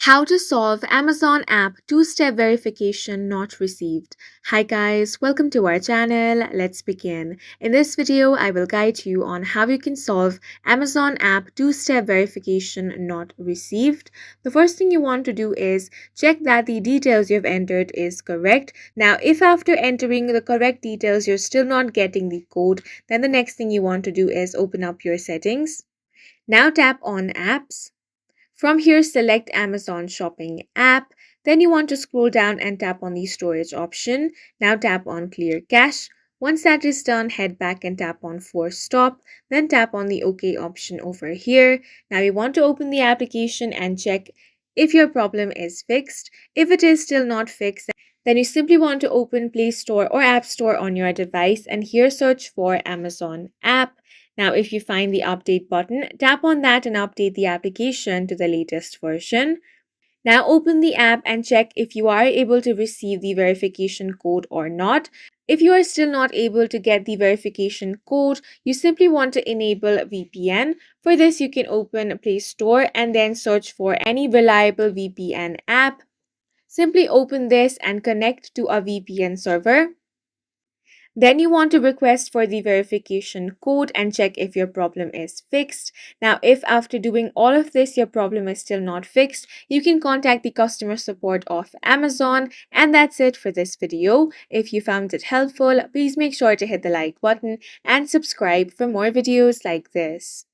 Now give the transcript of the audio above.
How to solve Amazon app two-step verification not received. Hi guys, welcome to our channel. Let's begin. In this video, I will guide you on how you can solve Amazon app two-step verification not received. The first thing you want to do is check that the details you've entered is correct. Now, if after entering the correct details you're still not getting the code, then the next thing you want to do is open up your settings. Now tap on apps. From here, select Amazon Shopping app. Then you want to scroll down and tap on the storage option. Now tap on Clear Cache. Once that is done, head back and tap on Force Stop. Then tap on the OK option over here. Now you want to open the application and check if your problem is fixed. If it is still not fixed, then you simply want to open Play Store or App Store on your device and here search for Amazon app. Now, if you find the update button, tap on that and update the application to the latest version. Now, open the app and check if you are able to receive the verification code or not. If you are still not able to get the verification code, you simply want to enable VPN. For this, you can open Play Store and then search for any reliable VPN app. Simply open this and connect to a VPN server. Then you want to request for the verification code and check if your problem is fixed. Now, if after doing all of this, your problem is still not fixed, you can contact the customer support of Amazon. And that's it for this video. If you found it helpful, please make sure to hit the like button and subscribe for more videos like this.